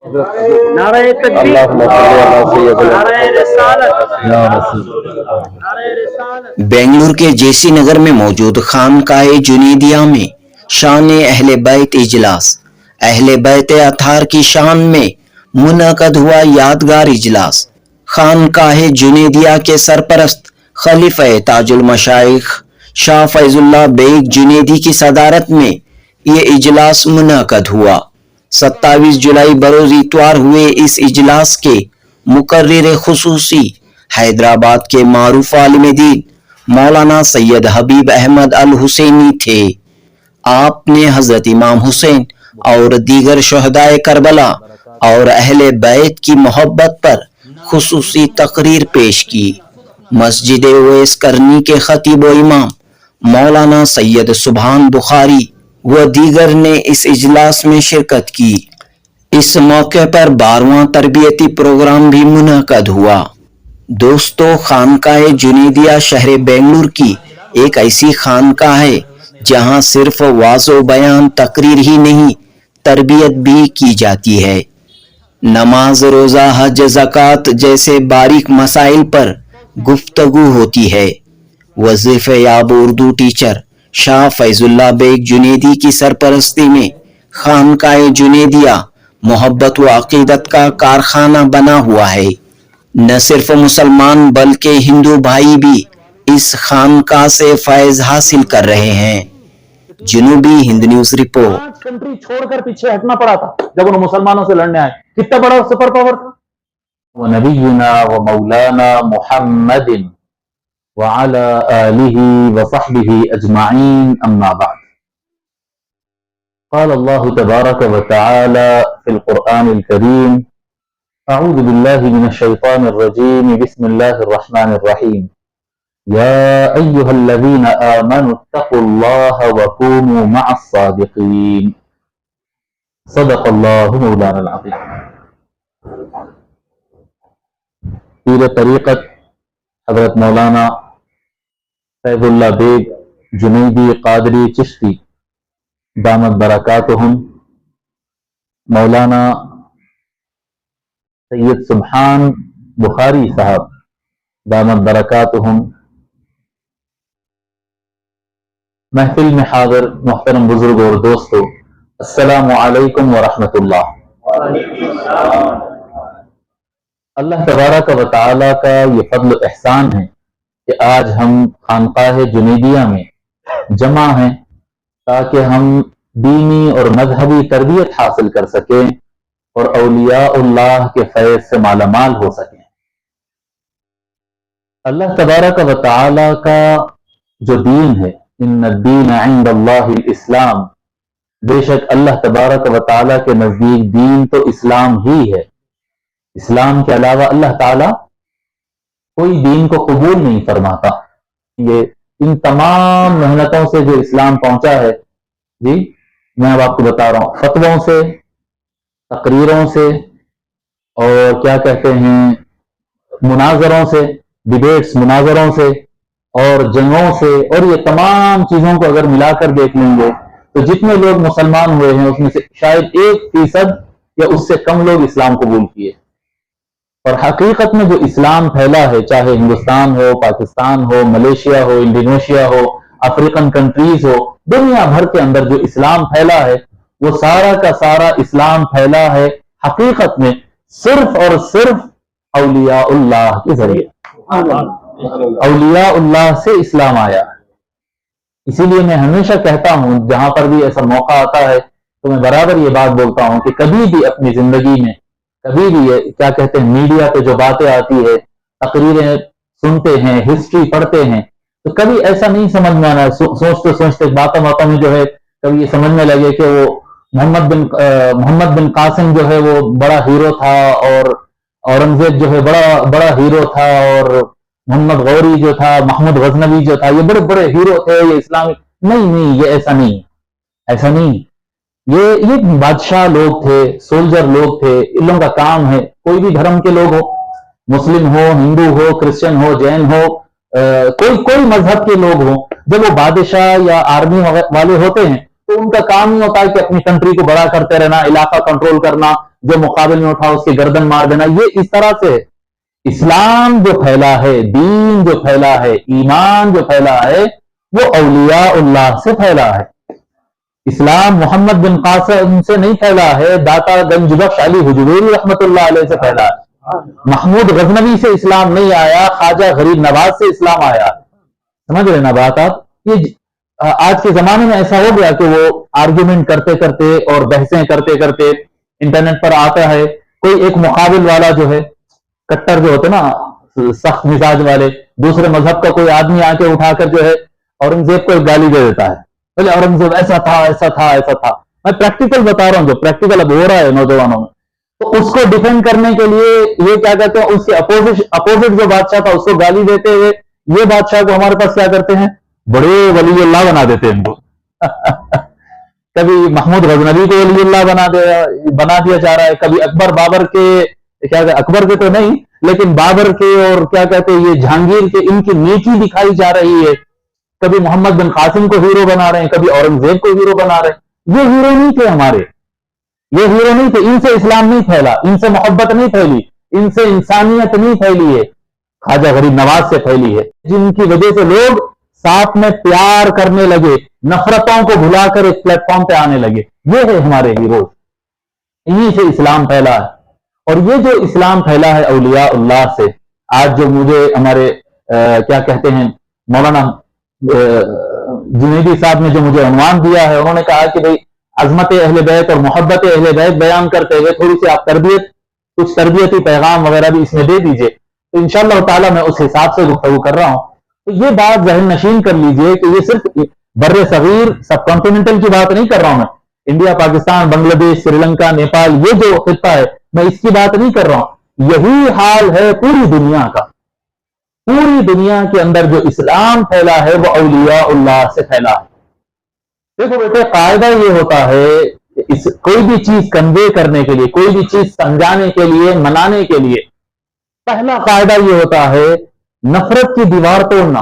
نعرہ تکبیر، نعرہ رسالت، بنگلور کے جے سی نگر میں موجود خانقاہ جنیدیہ میں شان اہل بیت اجلاس، اہل بیت اطہار کی شان میں منعقد ہوا یادگار اجلاس۔ خانقاہ جنیدیہ کے سرپرست خلیفہ تاج المشائخ شاہ فیض اللہ بیگ جنیدی کی صدارت میں یہ اجلاس منعقد ہوا۔ 27 جولائی بروز اتوار ہوئے اس اجلاس کے مقرر خصوصی حیدرآباد کے معروف عالم دین مولانا سید حبیب احمد الحسینی تھے۔ آپ نے حضرت امام حسین اور دیگر شہدائے کربلا اور اہل بیت کی محبت پر خصوصی تقریر پیش کی۔ مسجد اویس کرنی کے خطیب و امام مولانا سید سبحان بخاری و دیگر نے اس اجلاس میں شرکت کی۔ اس موقع پر 12واں تربیتی پروگرام بھی منعقد ہوا۔ دوستو، خانقاہ جنیدیہ شہر بنگلور کی ایک ایسی خانقاہ ہے جہاں صرف واعظ و بیان تقریر ہی نہیں، تربیت بھی کی جاتی ہے۔ نماز، روزہ، حج، زکوٰۃ جیسے باریک مسائل پر گفتگو ہوتی ہے۔ وظیفہ یاب اردو ٹیچر شاہ فیض اللہ بیگ جنیدی کی سرپرستی میں خانقاہ جنیدیہ محبت و عقیدت کا کارخانہ بنا ہوا ہے۔ نہ صرف مسلمان بلکہ ہندو بھائی بھی اس خانقاہ سے فیض حاصل کر رہے ہیں۔ جنوبی ہند نیوز رپورٹ۔ 5 کنٹری چھوڑ کر پیچھے ہٹنا پڑا تھا جب انہوں مسلمانوں سے لڑنے آئے۔ کتنا بڑا سپر پاور تھا۔ وَنَبِيُّنَا وَمَوْلَانَا مُحَمَّدٍ وَعَلَى آلِهِ وَصَحْبِهِ أَجْمَعِينَ أَمَّا بَعْدُ قال الله تبارك وتعالى في القرآن الكريم أعوذ بالله من الشيطان الرجيم بسم الله الرحمن الرحيم يا أيها الذين آمنوا اتقوا الله وكونوا مع الصادقين صدق الله مولانا العظيم۔ پیر طریقت حضرت مولانا فیض اللہ بیگ جنیدی قادری چشتی دامت برکاتہم، مولانا سید سبحان بخاری صاحب دامت برکاتہم، محفل میں حاضر محترم بزرگ اور دوستو، السلام علیکم ورحمۃ اللہ۔ اللہ تبارک و تعالیٰ کا یہ فضل و احسان ہے کہ آج ہم خانقاہ جنیدیہ میں جمع ہیں تاکہ ہم دینی اور مذہبی تربیت حاصل کر سکیں اور اولیاء اللہ کے فیض سے مالا مال ہو سکیں۔ اللہ تبارک و تعالیٰ کا جو دین ہے، ان الدین عند اللہ الاسلام، بے شک اللہ تبارک و تعالیٰ کے نزدیک دین تو اسلام ہی ہے۔ اسلام کے علاوہ اللہ تعالیٰ کوئی دین کو قبول نہیں فرماتا۔ یہ ان تمام محنتوں سے جو اسلام پہنچا ہے، جی میں اب آپ کو بتا رہا ہوں، فتووں سے، تقریروں سے، اور کیا کہتے ہیں مناظروں سے، ڈیبیٹس مناظروں سے اور جنگوں سے، اور یہ تمام چیزوں کو اگر ملا کر دیکھ لیں گے تو جتنے لوگ مسلمان ہوئے ہیں اس میں سے شاید 1% یا اس سے کم لوگ اسلام قبول کیے۔ اور حقیقت میں جو اسلام پھیلا ہے، چاہے ہندوستان ہو، پاکستان ہو، ملیشیا ہو، انڈونیشیا ہو، افریقن کنٹریز ہو، دنیا بھر کے اندر جو اسلام پھیلا ہے وہ سارا کا سارا اسلام پھیلا ہے حقیقت میں صرف اور صرف اولیاء اللہ کے ذریعے۔ اولیاء اللہ سے اسلام آیا۔ اسی لیے میں ہمیشہ کہتا ہوں، جہاں پر بھی ایسا موقع آتا ہے تو میں برابر یہ بات بولتا ہوں کہ کبھی بھی اپنی زندگی میں، کبھی بھی یہ کیا کہتے ہیں میڈیا پہ جو باتیں آتی ہے، تقریریں سنتے ہیں، ہسٹری پڑھتے ہیں، تو کبھی ایسا نہیں سمجھ میں آنا، سوچتے سوچتے باتوں میں جو ہے کبھی یہ سمجھنے لگے کہ وہ محمد بن قاسم جو ہے وہ بڑا ہیرو تھا، اور اورنگزیب جو ہے بڑا ہیرو تھا، اور محمد غوری جو تھا، محمود غزنوی جو تھا، یہ بڑے بڑے ہیرو تھے، یہ اسلامی نہیں، یہ ایسا نہیں، یہ بادشاہ لوگ تھے، سولجر لوگ تھے۔ ان لوگوں کا کام ہے، کوئی بھی دھرم کے لوگ ہو، مسلم ہو، ہندو ہو، کرسچن ہو، جین ہو، کوئی مذہب کے لوگ ہوں، جب وہ بادشاہ یا آرمی والے ہوتے ہیں تو ان کا کام ہی ہوتا ہے کہ اپنی کنٹری کو بڑا کرتے رہنا, علاقہ کنٹرول کرنا, جو مقابل میں اٹھا اس کی گردن مار دینا. یہ اس طرح سے اسلام جو پھیلا ہے, دین جو پھیلا ہے, ایمان جو پھیلا ہے, وہ اولیاء اللہ سے پھیلا ہے. اسلام محمد بن قاسم سے نہیں پھیلا ہے, داتا گنج بخش علی حجویری رحمت اللہ علیہ سے پھیلا ہے. محمود غزنوی سے اسلام نہیں آیا, خواجہ غریب نواز سے اسلام آیا. سمجھ رہے نا بات آپ؟ یہ آج کے زمانے میں ایسا ہو گیا کہ وہ آرگیومنٹ کرتے کرتے اور بحثیں کرتے کرتے انٹرنیٹ پر آتا ہے, کوئی ایک مقابل والا جو ہے, کٹر جو ہوتے نا سخت مزاج والے, دوسرے مذہب کا کوئی آدمی آ کے اٹھا کر جو ہے اورنگزیب کو ایک گالی دے دیتا ہے, بولے اورنگزیب ایسا تھا ایسا تھا ایسا تھا. میں پریکٹیکل بتا رہا ہوں, جو پریکٹیکل اب ہو رہا ہے نوجوانوں میں. تو اس کو ڈیفینڈ کرنے کے لیے یہ کیا کہتے ہیں, اس کے اپوزٹ جو بادشاہ تھا اس کو گالی دیتے ہوئے یہ بادشاہ کو ہمارے پاس کیا کرتے ہیں, بڑے ولی اللہ بنا دیتے ہیں ان کو. کبھی محمود غزنوی کو ولی اللہ بنا دیا جا رہا ہے, کبھی اکبر بابر کے, کیا اکبر کے تو نہیں لیکن بابر کے اور کیا کہتے ہیں یہ جہانگیر کے, ان کی نیکی دکھائی جا رہی ہے. کبھی محمد بن قاسم کو ہیرو بنا رہے ہیں, کبھی اورنگزیب کو ہیرو بنا رہے ہیں. یہ ہیرو نہیں تھے ہمارے, یہ ہیرو نہیں تھے. ان سے اسلام نہیں پھیلا, ان سے محبت نہیں پھیلی, ان سے انسانیت نہیں پھیلی ہے, خواجہ غریب نواز سے پھیلی ہے. جن کی وجہ سے لوگ ساتھ میں پیار کرنے لگے, نفرتوں کو بھلا کر ایک پلیٹ فارم پہ آنے لگے. یہ ہے ہمارے ہیروز, انہی سے اسلام پھیلا ہے. اور یہ جو اسلام پھیلا ہے اولیاء اللہ سے, آج جو مجھے ہمارے کیا کہتے ہیں مولانا جنیدی صاحب نے جو مجھے عنوان دیا ہے, انہوں نے کہا کہ بھئی عظمت اہل بیت اور محبت اہل بیت بیان کرتے ہوئے تھوڑی سی آپ کچھ تربیتی پیغام وغیرہ بھی اس میں دے دیجئے. تو انشاءاللہ تعالیٰ میں اس حساب سے گفتگو کر رہا ہوں. تو یہ بات ذہن نشین کر لیجئے کہ یہ صرف بر صغیر سب کانٹیننٹل کی بات نہیں کر رہا ہوں میں, انڈیا, پاکستان, بنگلہ دیش, سری لنکا, نیپال, یہ جو خطہ ہے میں اس کی بات نہیں کر رہا ہوں. یہی حال ہے پوری دنیا کا. پوری دنیا کے اندر جو اسلام پھیلا ہے وہ اولیاء اللہ سے پھیلا ہے. دیکھو بیٹے, قاعدہ یہ ہوتا ہے کہ کوئی بھی چیز کنوے کرنے کے لیے, کوئی بھی چیز سمجھانے کے لیے, منانے کے لیے, پہلا قاعدہ یہ ہوتا ہے نفرت کی دیوار توڑنا.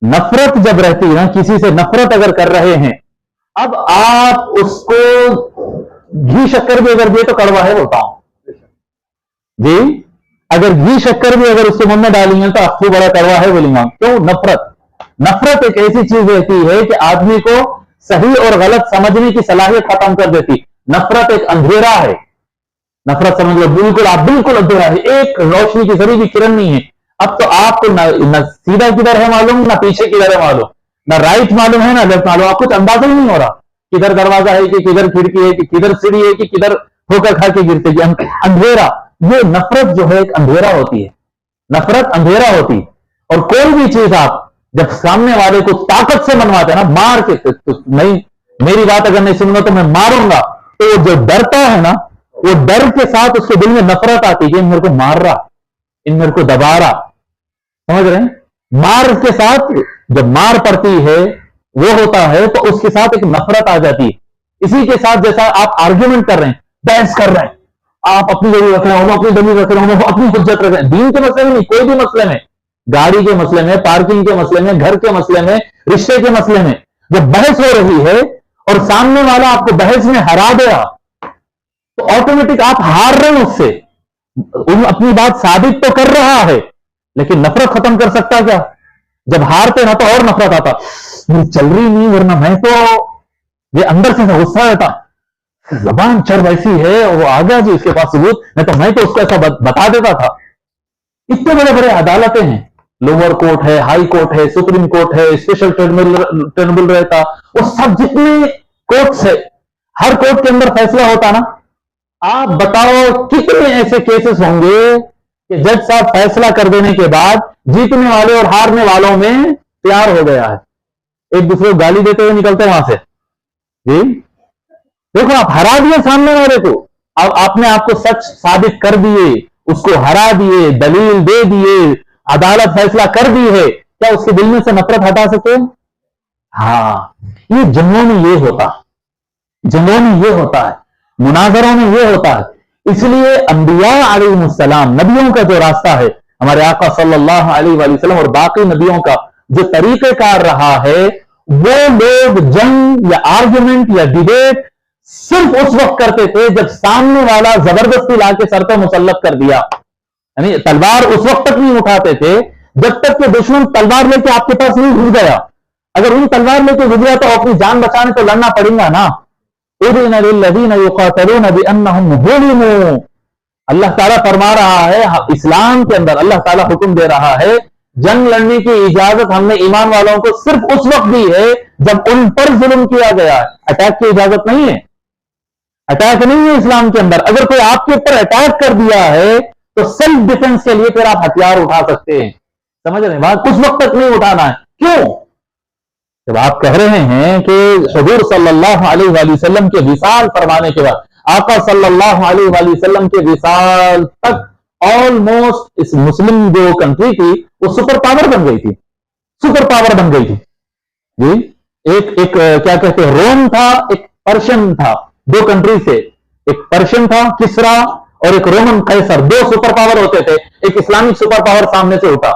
نفرت جب رہتی ہے نا, کسی سے نفرت اگر کر رہے ہیں, اب آپ اس کو گھی شکر بھی اگر دیے تو کڑوا ہے بولتا ہوں جی, اگر گھی شکر بھی اگر اس کے منہ میں ڈالیں گے تو آپ کو بڑا کڑوا ہے بولیں گا. کیوں؟ نفرت ایک ایسی چیز رہتی ہے کہ آدمی کو صحیح اور غلط سمجھنے کی صلاحیت ختم کر دیتی. نفرت ایک اندھیرا ہے. نفرت سمجھ لو بالکل, آپ بالکل اندھیرا ہے, ایک روشنی کی ذرے بھی کرن نہیں ہے. اب تو آپ کو نہ سیدھا کدھر ہے معلوم, نہ پیچھے کدھر ہے معلوم, نہ رائٹ معلوم ہے نہ لیفٹ معلوم. آپ کچھ اندازہ ہی نہیں ہو رہا کدھر دروازہ ہے کہ کدھر کھڑکی ہے کہ کدھر سیڑھی ہے کہ کدھر ٹھوکر کھا کے گرتے گی. اندھیرا, یہ نفرت جو ہے ایک اندھیرا ہوتی ہے. نفرت اندھیرا ہوتی. اور کوئی بھی چیز آپ جب سامنے والے کو طاقت سے منواتے ہیں نا, مار کے, نہیں میری بات اگر نہیں سنوں گا تو میں ماروں گا, تو وہ جو ڈرتا ہے نا, وہ ڈر کے ساتھ اس کے دل میں نفرت آتی ہے کہ ان میرے کو مار رہا, ان میرے کو دبا رہا. سمجھ رہے ہیں؟ مار کے ساتھ جب مار پڑتی ہے وہ ہوتا ہے تو اس کے ساتھ ایک نفرت آ جاتی ہے. اسی کے ساتھ جیسا آپ آرگیومنٹ کر رہے ہیں, بحث کر رہے ہیں, آپ اپنی دلیل رکھ رہے ہیں, اپنی دلیل رکھ رہے ہیں, اپنی حجت رکھ رہے ہیں. دین کے مسئلے میں نہیں, کوئی بھی مسئلے میں, گاڑی کے مسئلے میں, پارکنگ کے مسئلے میں, گھر کے مسئلے میں, رشتے کے مسئلے میں جب بحث ہو رہی ہے اور سامنے والا آپ کو بحث میں ہرا دیا تو آٹومیٹک آپ ہار رہے ہیں اس سے. اپنی بات ثابت تو کر رہا ہے لیکن نفرت ختم کر سکتا کیا؟ جب ہارتے نا تو اور نفرت آتا, چل رہی نہیں, ورنہ میں تو یہ اندر سے غصہ رہتا, زبان چرب ایسی ہے, وہ آ گیا جی اس کے پاس ثبوت, میں تو اس کو ایسا بتا دیتا تھا. اتنے بڑے بڑے عدالتیں ہیں, لوور کورٹ ہے, ہائی کورٹ ہے, سپریم کورٹ ہے, اسپیشل ٹریبونل رہتا, وہ سب جتنے کورٹس ہے, ہر کورٹ کے اندر فیصلہ ہوتا نا. آپ بتاؤ کتنے ایسے کیسز ہوں گے کہ جج صاحب فیصلہ کر دینے کے بعد جیتنے والے اور ہارنے والوں میں پیار ہو گیا ہے, ایک دوسرے کو گالی دیتے ہوئے نکلتے وہاں سے. جی دیکھو, آپ ہرا دیے سامنے والے کو, اب آپ نے آپ کو سچ ثابت کر دیے, اس کو ہرا دیے, دلیل دے دیے, عدالت فیصلہ کر دی ہے, کیا اس کے دل میں سے نفرت ہٹا سکے؟ ہاں, یہ جنگوں میں یہ ہوتا, جنگوں میں یہ ہوتا ہے, مناظروں میں یہ ہوتا ہے. اس لیے انبیاء علیہ السلام, نبیوں کا جو راستہ ہے, ہمارے آقا صلی اللہ علیہ وآلہ وسلم اور باقی نبیوں کا جو طریقہ کار رہا ہے, وہ لوگ جنگ یا آرگومنٹ یا ڈیبیٹ صرف اس وقت کرتے تھے جب سامنے والا زبردستی لا کے سر پہ مسلط کر دیا. یعنی تلوار اس وقت تک نہیں اٹھاتے تھے جب تک کہ دشمن تلوار لے کے آپ کے پاس نہیں گھس گیا. اگر ان تلوار لے کے گزرا تو اپنی جان بچانے تو لڑنا پڑے گا نا. اذن للذین یقاتلون بانہم ظلموا. اللہ تعالیٰ فرما رہا ہے اسلام کے اندر اللہ تعالیٰ حکم دے رہا ہے جنگ لڑنے کی اجازت ہم نے ایمان والوں کو صرف اس وقت دی ہے جب ان پر ظلم کیا گیا ہے. اٹیک کی اجازت نہیں ہے. اٹیک نہیں ہے اسلام کے اندر. اگر کوئی آپ کے اوپر اٹیک کر دیا ہے تو سیلف ڈیفنس کے لیے پھر آپ ہتھیار اٹھا سکتے ہیں. سمجھ رہے ہیں بات؟ اس وقت تک نہیں اٹھانا ہے. کیوں؟ جب آپ کہہ رہے ہیں کہ حضور صلی اللہ علیہ وآلہ وسلم کے وصال فرمانے کے بعد آقا صلی اللہ علیہ وآلہ وسلم کے وصال تک آلموسٹ اس مسلم جو کنٹری تھی وہ سپر پاور بن گئی تھی. سپر پاور بن گئی تھی جی. ایک کیا کہتے ہیں روم تھا, ایک پرشین تھا. دو کنٹری سے ایک پرشین تھا کسرا اور ایک رومن قیصر. دو سپر پاور ہوتے تھے. ایک اسلامک سپر پاور سامنے سے اٹھا.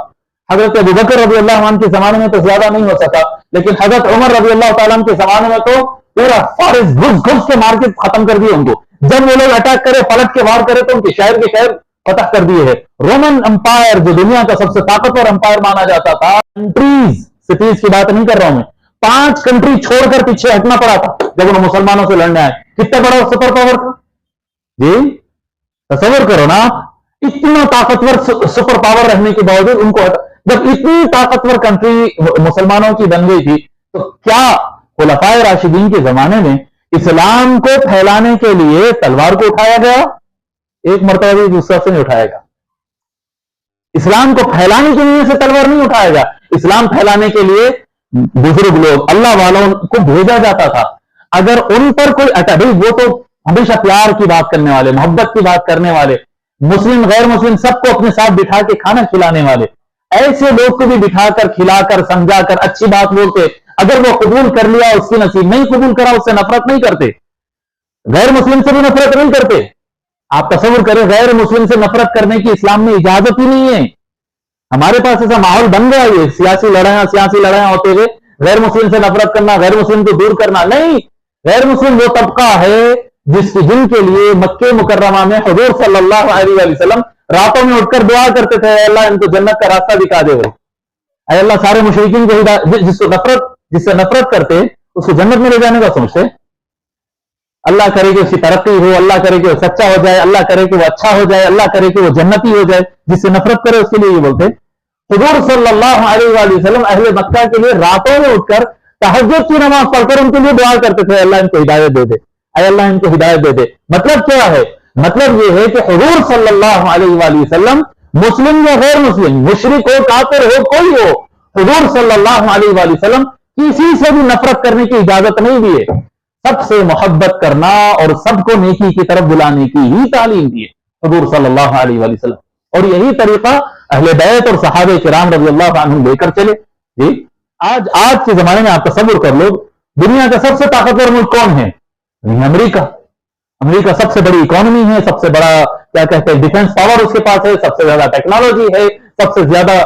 حضرت ابوبکر رضی اللہ عنہ کے زمانے میں تو زیادہ نہیں ہو سکا, لیکن حضرت عمر رضی اللہ تعالیٰ عنہ کے زمانے میں تو پورا فارس گھس کے مار کے ختم کر دیے ان کو. جب وہ لوگ اٹیک کرے پلٹ کے وار کرے تو ان کے شہر کے شہر فتح کر دیے ہے. رومن امپائر جو دنیا کا سب سے طاقتور امپائر مانا جاتا تھا, کنٹریز سٹیز کی بات نہیں کر رہا ہوں میں, 5 کنٹری چھوڑ کر پیچھے ہٹنا پڑا تھا جب انہوں مسلمانوں سے لڑنے آئے. کتنا بڑا سپر پاور تھا جی. تصور کرو نا, اتنا طاقتور سپر پاور رہنے کے باوجود ان کو جب اتنی طاقتور کنٹری مسلمانوں کی بن گئی تھی تو کیا خلفائے راشدین کے زمانے میں اسلام کو پھیلانے کے لیے تلوار کو اٹھایا گیا؟ ایک مرتبہ بھی دوسرا سے نہیں اٹھایا گا. اسلام کو پھیلانے کے لیے سے تلوار نہیں اٹھایا گا. اسلام پھیلانے کے لیے بزرگ لوگ اللہ والوں کو بھیجا جاتا تھا. اگر ان پر کوئی اٹیک, وہ تو ہمیشہ پیار کی بات کرنے والے, محبت کی بات کرنے والے, مسلم غیر مسلم سب کو اپنے ساتھ بٹھا کے کھانا کھلانے والے, ایسے لوگ کو بھی بٹھا کر کھلا کر سمجھا کر اچھی بات بولتے. اگر وہ قبول کر لیا اس کی نصیب, نہیں قبول کرا اس سے نفرت نہیں کرتے. غیر مسلم سے بھی نفرت نہیں کرتے. آپ تصور کریں غیر مسلم سے نفرت کرنے کی اسلام میں اجازت ہی نہیں ہے. ہمارے پاس ایسا ماحول بن گیا ہے سیاسی لڑائیاں ہوتے ہوئے غیر مسلم سے نفرت کرنا, غیر مسلم کو دور کرنا. نہیں, غیر مسلم وہ طبقہ ہے جن کے لیے مکہ مکرمہ میں حضور صلی اللہ علیہ وسلم راتوں میں اٹھ کر دعا کرتے تھے, اے اللہ ان کو جنت کا راستہ دکھا دے, اے اللہ سارے مشرکین کو ہدایت, جس سے نفرت کرتے اس کو جنت میں لے جانے کا سوچتے. اللہ کرے کہ اس کی ترقی ہو, اللہ کرے کہ وہ سچا ہو جائے, اللہ کرے کہ وہ اچھا ہو جائے, اللہ کرے کہ وہ جنتی ہو جائے. جس سے نفرت کرے اس کے لیے یہ بولتے. حضور صلی اللہ علیہ وآلہ وسلم اہل مکہ کے لیے راتوں میں اٹھ کر تہجد کی نماز پڑھ کر ان کے لیے دعا کرتے تھے, اللہ ان کو ہدایت دے دے, اے اللہ ان کو ہدایت دے دے. مطلب کیا ہے؟ مطلب یہ ہے کہ حضور صلی اللہ علیہ وآلہ وسلم مسلم یا غیر مسلم, مشرک ہو کافر ہو کوئی ہو, حضور صلی اللہ علیہ وآلہ وسلم کسی سے بھی نفرت کرنے کی اجازت نہیں دی ہے. سب سے محبت کرنا اور سب کو نیکی کی طرف بلانے کی ہی تعلیم دی ہے حضور صلی اللہ علیہ وآلہ وسلم. اور یہی طریقہ اہل بیت اور صحابہ کرام رضی اللہ عنہم لے کر چلے. جی آج کے زمانے میں آپ تصور کر لو, دنیا کا سب سے طاقتور ملک کون ہے؟ امریکہ. امریکہ سب سے بڑی اکانومی ہے, سب سے بڑا کیا کہتے ہیں ڈیفنس پاور اس کے پاس ہے, سب سے زیادہ ٹیکنالوجی ہے, سب سے زیادہ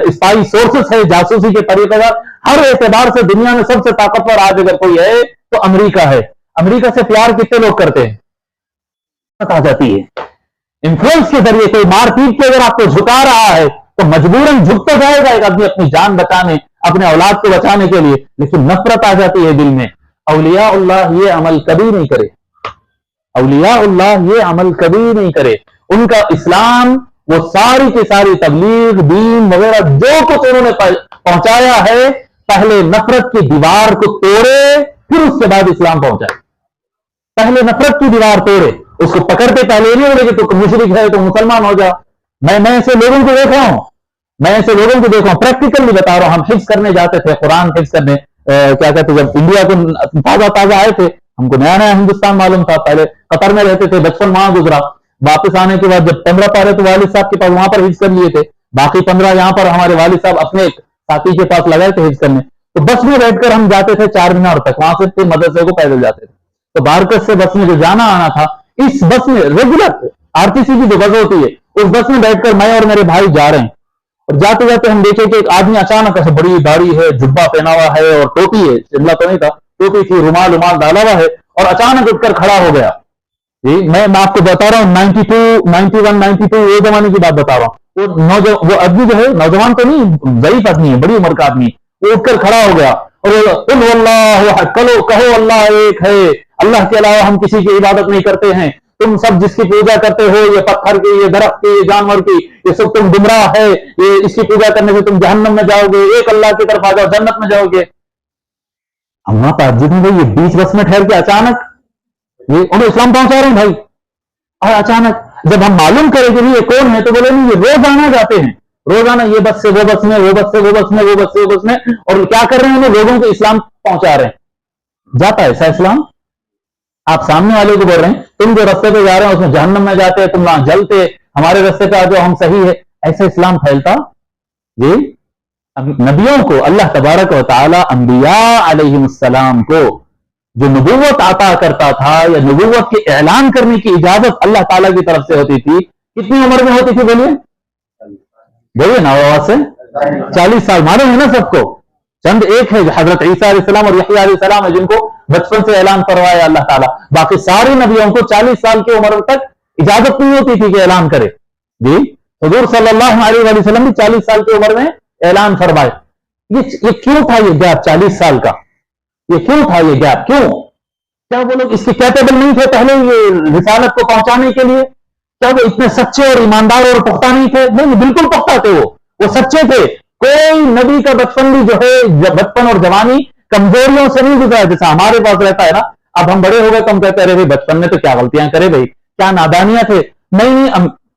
اسپائی سورسز ہے, جاسوسی کے طریقے کار, ہر اعتبار سے دنیا میں سب سے طاقتور آج اگر کوئی ہے تو امریکہ ہے. امریکہ سے پیار کتنے لوگ کرتے ہیں؟ آ جاتی ہے انفلوئنس کے ذریعے. کوئی مار پیٹ کے اگر آپ کو جھکا رہا ہے تو مجبوراً جھک تو جائے گا ایک آدمی اپنی جان بچانے, اپنے اولاد کو بچانے کے لیے, لیکن نفرت آ جاتی ہے دل میں. اولیاء اللہ یہ عمل کبھی نہیں کرے. اولیاء اللہ یہ عمل کبھی نہیں کرے. ان کا اسلام وہ ساری کی ساری تبلیغ دین وغیرہ جو کچھ انہوں نے پہنچایا ہے, پہلے نفرت کی دیوار کو توڑے پھر اس کے بعد اسلام پہنچائے. پہلے نفرت کی دیوار توڑے, اس کو پکڑتے پہلے نہیں بولے کہ تو مشرک ہے تو مسلمان ہو جا. میں ایسے لوگوں کو دیکھ رہا ہوں, پریکٹیکل بھی بتا رہا ہوں. ہم حفظ کرنے جاتے تھے, قرآن حفظ کرنے, کیا کہتے جب انڈیا کو تازہ آئے تھے, ہم کو نیا ہندوستان معلوم تھا. پہلے قطر میں رہتے تھے, بچپن وہاں گزرا. واپس آنے کے بعد جب 15 پارے تو والد صاحب کے پاس وہاں پر حفظ کر لیے تھے, باقی 15 یہاں پر ہمارے والد صاحب اپنے ایک ساتھی کے پاس لگائے تھے حفظ کرنے. تو بس میں بیٹھ کر ہم جاتے تھے 4 مینار تک, وہاں سے پھر مدرسے کو پیدل جاتے تھے. تو بارکس سے بس میں جو جانا آنا تھا, اس بس میں ریگولر RTC کی جو بس ہوتی ہے اس بس میں بیٹھ کر میں اور میرے بھائی جا رہے ہیں, اور جاتے جاتے ہم دیکھیں کہ ایک آدمی اچانک ایسے بڑی داڑھی ہے, جبہ پہنا ہوا ہے اور ٹوپی ہے, شملہ تو نہیں تھا, ٹوپی تھی, رومال ڈالا ہوا ہے, اور اچانک اٹھ کر کھڑا ہو گیا. جی میں آپ کو بتا رہا ہوں 92 91 92 یہ زمانے کی بات بتا رہا ہوں. وہ آدمی جو ہے, نوجوان تو نہیں, ضعیف آدمی ہے, بڑی عمر کا آدمی, وہ اٹھ کر کھڑا ہو گیا اور قل واللہ احد, کہو اللہ ایک ہے, اللہ کے علاوہ ہم کسی کی عبادت نہیں کرتے ہیں, تم سب جس کی پوجا کرتے ہو, یہ پتھر کی, یہ درخت کی, یہ جانور کی, یہ سب تم گمراہ ہے, یہ اس کی پوجا کرنے سے تم جہنم میں جاؤ گے, ایک اللہ کی طرف آ جاؤ, جنت میں جاؤ گے. ہم تعجب میں یہ 20 بس میں ٹھہر کے اچانک یہ انہیں اسلام پہنچا رہے ہیں بھائی. اور اچانک جب ہم معلوم کریں کہ یہ کون ہے تو بولے نہیں, یہ روزانہ جاتے ہیں, روزانہ یہ بس سے وہ بس میں, وہ بس سے وہ بس میں, وہ بس سے وہ بس میں, اور کیا کر رہے ہیں, لوگوں کو اسلام پہنچا رہے ہیں. جاتا ہے ایسا اسلام؟ آپ سامنے والے کو بول رہے ہیں تم جو رستے پہ جا رہے ہیں اس میں جہنم میں جاتے, تم وہاں جلتے, ہمارے رستے پہ آ جاؤ ہم صحیح ہے. ایسا اسلام پھیلتا؟ جی نبیوں کو اللہ تبارک و تعالی انبیاء علیہ السلام کو جو نبوت عطا کرتا تھا یا نبوت کے اعلان کرنے کی اجازت اللہ تعالیٰ کی طرف سے ہوتی تھی, کتنی عمر میں ہوتی تھی بولیے نا آواز سے؟ 40 سال. معلوم ہے نا سب کو, چند ایک ہے حضرت عیسیٰ علیہ السلام اور یحییٰ علیہ السلام ہے جن کو بچپن سے اعلان کروایا اللہ تعالیٰ. باقی سارے نبیوں کو 40 سال کی عمر تک اجازت نہیں ہوتی تھی کہ اعلان کرے. جی حضور صلی اللہ علیہ وسلم بھی 40 سال کی عمر میں اعلان فرمائے. یہ کیوں تھا یہ گیپ 40 سال کا؟ یہ کیوں تھا یہ گیپ؟ کیوں؟ کیا وہ لوگ اس کے کیپیبل نہیں تھے پہلے یہ رسالت کو پہنچانے کے لیے؟ کیا وہ اتنے سچے اور ایماندار اور پختہ نہیں تھے؟ نہیں, بالکل پختہ تھے, وہ سچے تھے. کوئی نبی کا بچپن بھی جو ہے, بچپن اور جوانی کمزوریوں سے نہیں گزرا جیسا ہمارے پاس رہتا ہے نا. اب ہم بڑے ہو گئے تو ہم کہتے ہیں بچپن میں تو کیا غلطیاں کرے بھائی, کیا نادانیاں تھے. نہیں,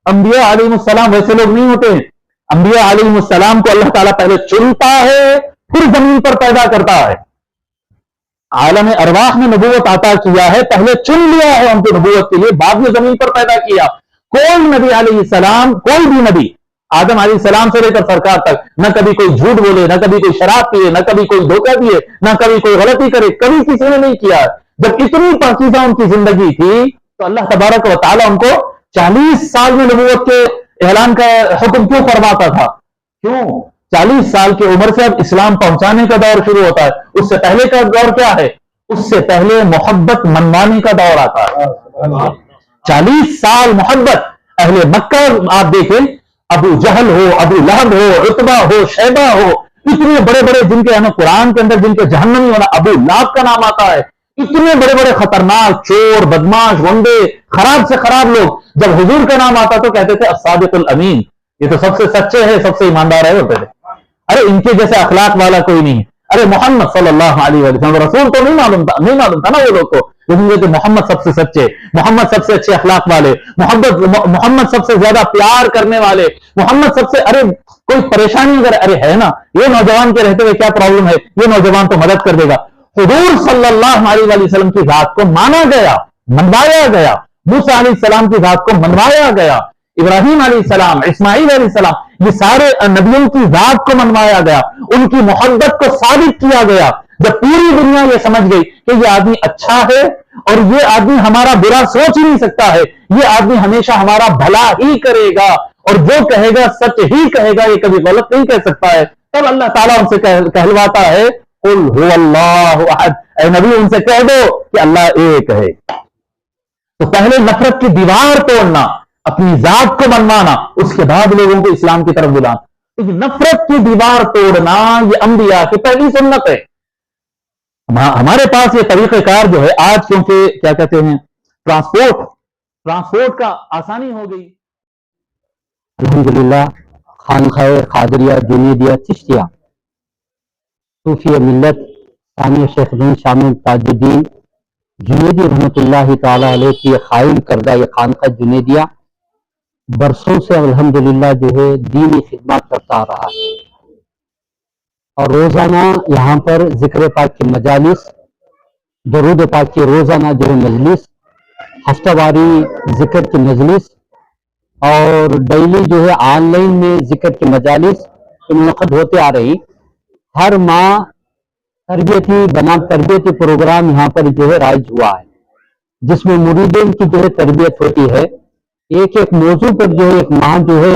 انبیاء علیہ السلام ویسے لوگ نہیں ہوتے ہیں. انبیاء علیہ السلام کو اللہ تعالیٰ پہلے چنتا ہے پھر زمین پر پیدا کرتا ہے. عالم ارواح میں نبوت عطا کیا ہے, پہلے چن لیا ہے ان کو نبوت کے لیے, بعد میں زمین پر پیدا کیا. کوئی نبی علیہ السلام, کوئی بھی نبی آدم علیہ السلام سے لے کر سرکار تک, نہ کبھی کوئی جھوٹ بولے, نہ کبھی کوئی شراب پیے, نہ کبھی کوئی دھوکہ دیے, نہ کبھی کوئی غلطی کرے, کبھی کسی نے نہیں کیا. جب اتنی پاکیزہ ان کی زندگی تھی تو اللہ تبارک و تعالیٰ ان کو 40 سال میں نبوت کے اعلان کا حکم کیوں فرماتا تھا؟ کیوں؟ 40 سال کی عمر سے اب اسلام پہنچانے کا دور شروع ہوتا ہے. اس سے پہلے کا دور کیا ہے؟ اس سے پہلے محبت منوانے کا دور آتا ہے. 40 سال محبت. اہل مکہ آپ دیکھیں, ابو جہل ہو, ابو لہب ہو, عتبہ ہو, شیبہ ہو, اتنے بڑے بڑے جن کے قرآن کے اندر جن کے جہنمی ہونا, ابو لہب کا نام آتا ہے. اتنے بڑے بڑے خطرناک چور, بدماش, گنڈے, خراب سے خراب لوگ, جب حضور کا نام آتا تو کہتے تھے الصادق الامین, یہ تو سب سے سچے ہے, سب سے ایماندار ہے ہوتے تھے. ارے ان کے جیسے اخلاق والا کوئی نہیں. ارے محمد صلی اللہ علیہ وسلم رسول تو نہیں معلوم تھا نا وہ لوگ کو, لیکن یہ کہ محمد سب سے سچے, محمد سب سے اچھے اخلاق والے, محمد سب سے زیادہ پیار کرنے والے, محمد سب سے, ارے کوئی پریشانی اگر ارے ہے نا, یہ نوجوان کے رہتے ہوئے کیا پرابلم ہے, یہ نوجوان تو مدد کر دے گا. حضور صلی اللہ علیہ وسلم کی ذات کو مانا گیا, منوایا گیا. موسیٰ علیہ السلام کی ذات کو منوایا گیا, ابراہیم علیہ السلام, اسماعیل علیہ السلام, یہ سارے نبیوں کی ذات کو منوایا گیا, ان کی محبت کو ثابت کیا گیا. جب پوری دنیا یہ سمجھ گئی کہ یہ آدمی اچھا ہے اور یہ آدمی ہمارا برا سوچ ہی نہیں سکتا ہے, یہ آدمی ہمیشہ ہمارا بھلا ہی کرے گا اور جو کہے گا سچ ہی کہے گا, یہ کبھی غلط نہیں کہہ سکتا ہے, تب اللہ تعالیٰ ان سے کہلواتا ہے قل هو اللہ احد, اے نبی ان سے کہہ دو کہ اللہ ایک ہے. تو پہلے نفرت کی دیوار توڑنا, اپنی ذات کو منوانا, اس کے بعد لوگوں کو اسلام کی طرف بلانا. نفرت کی دیوار توڑنا یہ انبیاء کی پہلی سنت ہے. ہمارے پاس یہ طریقہ کار جو ہے آج, کیونکہ کیا کہتے ہیں ٹرانسپورٹ کا آسانی ہو گئی. الحمدللہ خانقاہ قادریہ جنیدیہ چشتیہ صوفیہ ملت ثانیہ شیخ دین شامل تاج الدین جنیدی رحمۃ اللہ تعالی علیہ کی قائم کردہ یہ خانقاہ جنیدیہ برسوں سے الحمدللہ جو ہے دینی خدمات کرتا آ رہا ہے, اور روزانہ یہاں پر ذکر پاک کی مجالس, درود پاک کی روزانہ جو ہے مجلس, ہفتہ واری ذکر کی مجلس, اور ڈیلی جو ہے آن لائن میں ذکر کی مجالس منعقد ہوتے آ رہی. ہر ماہ تربیتی پروگرام یہاں پر جو ہے رائج ہوا ہے, جس میں مریدین کی جو ہے تربیت ہوتی ہے. ایک ایک موضوع پر جو ہے ایک ماہ جو ہے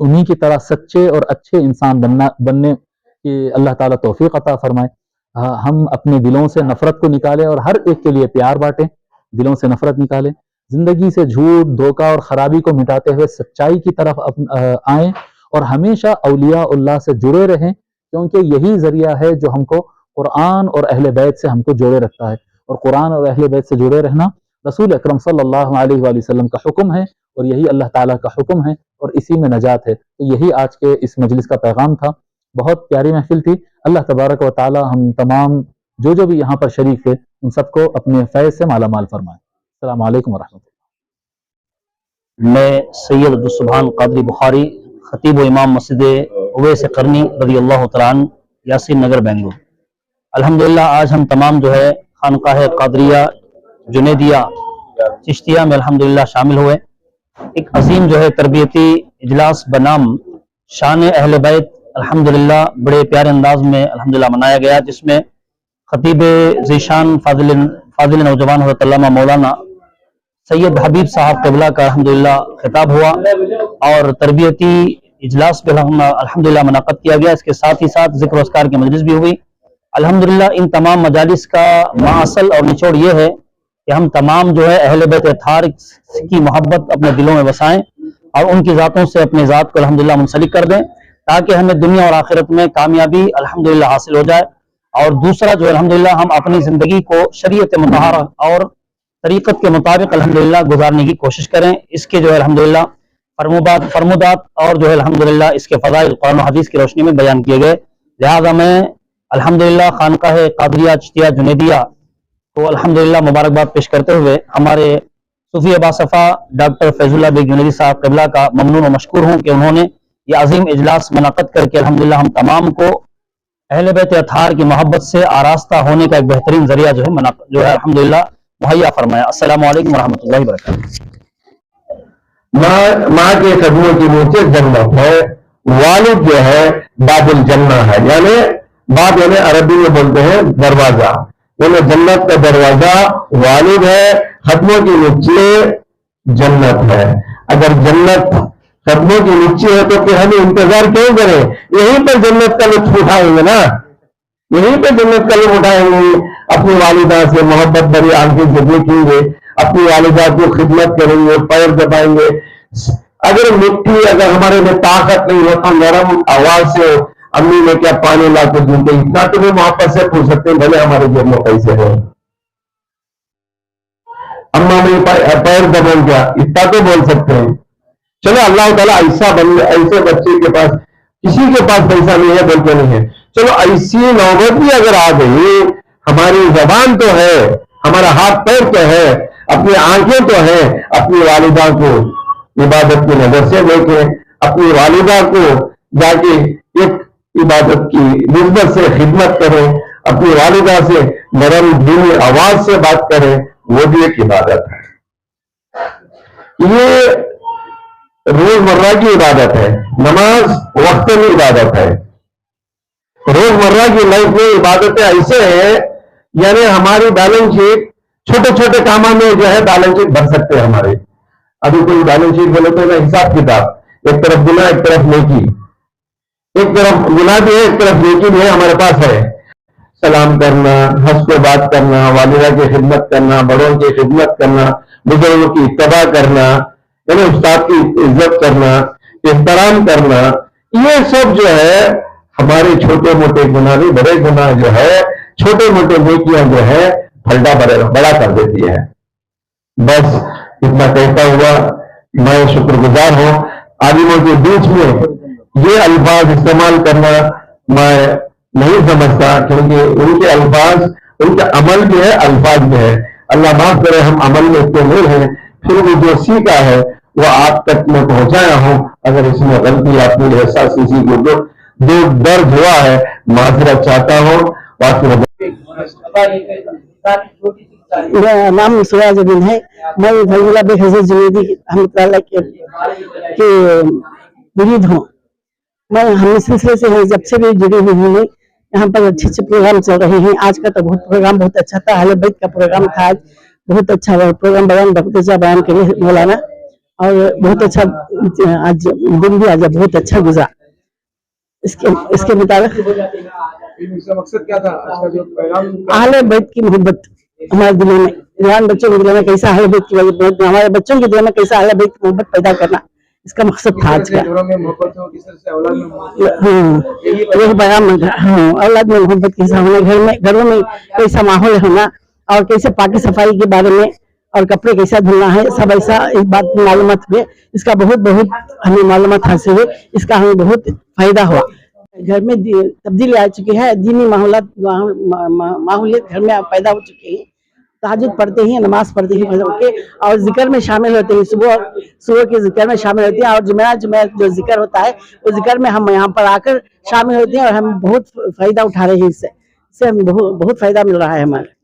انہی کی طرح سچے اور اچھے انسان بننے کی اللہ تعالیٰ توفیق عطا فرمائے. ہم اپنے دلوں سے نفرت کو نکالیں اور ہر ایک کے لیے پیار بانٹیں، دلوں سے نفرت نکالیں، زندگی سے جھوٹ، دھوکہ اور خرابی کو مٹاتے ہوئے سچائی کی طرف آئیں اور ہمیشہ اولیاء اللہ سے جڑے رہیں، کیونکہ یہی ذریعہ ہے جو ہم کو قرآن اور اہل بیت سے ہم کو جوڑے رکھتا ہے. اور قرآن اور اہل بیت سے جڑے رہنا رسول اکرم صلی اللہ علیہ وآلہ وسلم کا حکم ہے، اور یہی اللہ تعالیٰ کا حکم ہے، اور اسی میں نجات ہے. تو یہی آج کے اس مجلس کا پیغام تھا. بہت پیاری محفل تھی. اللہ تبارک و تعالیٰ ہم تمام جو بھی یہاں پر شریک تھے ان سب کو اپنے فیض سے مالا مال فرمائے. السلام علیکم ورحمۃ اللہ. میں سید عبدالسبحان قادری بخاری، خطیب و امام مسجد اویس قرنی رضی اللہ تعالیٰ عنہ، یاسین نگر، بنگلور. الحمدللہ آج ہم تمام جو ہے خانقاہ قادریہ جنیدیہ چشتیہ میں الحمدللہ شامل ہوئے. ایک عظیم جو ہے تربیتی اجلاس بنام شان اہل بیت الحمدللہ بڑے پیارے انداز میں الحمدللہ منایا گیا، جس میں خطیب ذیشان فاضل نوجوان حضرت علامہ مولانا سید حبیب صاحب قبلہ کا الحمدللہ خطاب ہوا، اور تربیتی اجلاس بھی الحمدللہ منعقد کیا گیا. اس کے ساتھ ہی ساتھ ذکر و اذکار کی مجلس بھی ہوئی. الحمدللہ ان تمام مجالس کا ماصل اور نچوڑ یہ ہے کہ ہم تمام جو ہے اہل بیت اطہار کی محبت اپنے دلوں میں بسائیں اور ان کی ذاتوں سے اپنے ذات کو الحمدللہ منسلک کر دیں، تاکہ ہمیں دنیا اور آخرت میں کامیابی الحمدللہ حاصل ہو جائے. اور دوسرا جو الحمدللہ ہم اپنی زندگی کو شریعت مطہرہ اور طریقت کے مطابق الحمدللہ گزارنے کی کوشش کریں. اس کے جو ہے الحمدللہ فرمودات اور جو ہے الحمدللہ اس کے فضائل قرآن و حدیث کی روشنی میں بیان کیے گئے. لہذا میں الحمدللہ خانقاہ قادریہ چشتیہ جنیدیہ کو الحمدللہ مبارکباد پیش کرتے ہوئے ہمارے صوفی باصفا ڈاکٹر فیض اللہ بیگ جنیدی صاحب قبلہ کا ممنون و مشکور ہوں کہ انہوں نے یہ عظیم اجلاس منعقد کر کے الحمدللہ ہم تمام کو اہل بیت اطہار کی محبت سے آراستہ ہونے کا ایک بہترین ذریعہ جو ہے الحمدللہ مہیا فرمایا. السلام علیکم ورحمۃ اللہ وبرکاتہ. ماں کے قدموں کے نیچے جنت ہے، والد جو ہے باب الجنہ ہے، یعنی باب یعنی عربی میں بولتے ہیں دروازہ، یعنی جنت کا دروازہ والد ہے، قدموں کے نیچے جنت ہے. اگر جنت قدموں کے نیچے ہے تو پھر ہمیں انتظار کیوں کریں؟ یہیں پر جنت کا لطف اٹھائیں گے نا، یہیں پہ جنت کا لطف اٹھائیں گے. اپنی والدہ سے محبت بھری آنکھیں سے دیکھیں گے، اپنی والدہ کو خدمت کریں گے، پیر دبائیں گے. اگر ہمارے میں طاقت نہیں ہو تو نرم آواز سے امی نے کیا پانی لا کے دوں گے، اتنا تو بھی محبت سے پوچھ سکتے ہیں، بھلے ہمارے جیب میں پیسے ہیں. اما میں پیر دباؤں کیا، اتنا تو بول سکتے ہیں. چلو اللہ تعالیٰ ایسے بچے کے پاس کسی کے پاس پیسہ نہیں ہے بولتے نہیں ہے، چلو ایسی نوبت بھی اگر آ گئی، ہماری زبان تو ہے، ہمارا ہاتھ پیر تو ہے، اپنی آنکھیں تو ہیں، اپنی والدہ کو عبادت کی نظر سے دیکھیں، اپنی والدہ کو جا کے ایک عبادت کی نسبت سے خدمت کریں، اپنی والدہ سے نرم دھیمی آواز سے بات کریں، وہ بھی ایک عبادت ہے. یہ روزمرہ کی عبادت ہے. نماز وقت میں عبادت ہے. روزمرہ کی لائف میں عبادتیں ایسے ہیں، یعنی ہماری بیلنس شیٹ چھوٹے چھوٹے کاموں میں جو ہے بیلنس شیٹ بھر سکتے ہیں. ہمارے ابھی کوئی بیلنس شیٹ بولے تو حساب کتاب، ایک طرف گناہ ایک طرف نیکی، ایک طرف گناہ بھی ہے ایک طرف نیکی بھی ہے ہمارے پاس ہے. سلام کرنا، ہنس کو بات کرنا، والدہ کی خدمت کرنا، بڑوں کی خدمت کرنا، بزرگوں کی اتباع کرنا، یعنی استاد کی عزت کرنا، احترام کرنا، یہ سب جو ہے ہمارے چھوٹے موٹے گناہ بھی بڑے گناہ جو ہے، چھوٹے موٹے نیکیاں جو ہے پھلٹا بڑا کر دیتی ہے. بس اتنا کہتا ہوا میں شکر گزار ہوں. عالموں کے بیچ میں یہ الفاظ استعمال کرنا میں نہیں سمجھتا، کیونکہ ان کے الفاظ، ان کا عمل بھی ہے، الفاظ بھی ہے. اللہ معاف کرے ہم عمل میں اتنے نہیں ہیں، پھر بھی جو سیکھا ہے وہ آپ تک میں پہنچایا ہوں. اگر اس میں غلطی آپ نے احساس کسی کو جو درد ہوا ہے معذرت چاہتا ہوں. میرا نام سراج الدین ہے. میں فیض اللہ بیگ حضرت جنیدی رحمۃ اللہ کے مرید ہوں. میں ہم سلسلے سے جب سے بھی جڑی ہوئی ہوں. یہاں پر اچھے اچھے پروگرام چل رہے ہیں. آج کا تو پروگرام بہت اچھا تھا. اہل بیت کا پروگرام تھا آج، بہت اچھا پروگرام، بہت اچھا بیان کرے مولانا. اور بہت اچھا آج دن بھی آج بہت اچھا گزرا. اس کے مطابق مقصد کیا تھا آج کا جو پیغام؟ اہل بیت کی محبت ہمارے دلوں میں، جوان بچوں کے دلوں میں کیسا اہل بیت کی محبت، ہمارے بچوں کے دلوں میں کیسا اہل بیت کی محبت پیدا کرنا، اس کا مقصد تھا آج کا. گھروں میں محبت ہو، کس طرح سے اولاد میں محبت ہو. یہ پیغام اولاد میں محبت کیسا ہونا، گھروں میں کیسا ماحول ہونا، اور کیسے پاکی صفائی کے بارے میں اور کپڑے کیسا دھلنا ہے، سب ایسا اس بات کی معلومات ہوئے. اس کا بہت ہمیں معلومات حاصل ہوئے، اس کا ہمیں بہت فائدہ ہوا. گھر میں تبدیلی آ چکی ہے، دینی ماحولیت گھر میں پیدا ہو چکی ہے. تہجد پڑھتے ہیں، نماز پڑھتے ہیں اور ذکر میں شامل ہوتے ہیں، صبح کے ذکر میں شامل ہوتے ہیں، اور جمعرات جو ذکر ہوتا ہے وہ ذکر میں ہم یہاں پر آ کر شامل ہوتے ہیں، اور ہم بہت فائدہ اٹھا رہے ہیں. اس سے ہمیں بہت فائدہ مل رہا ہے ہمارے.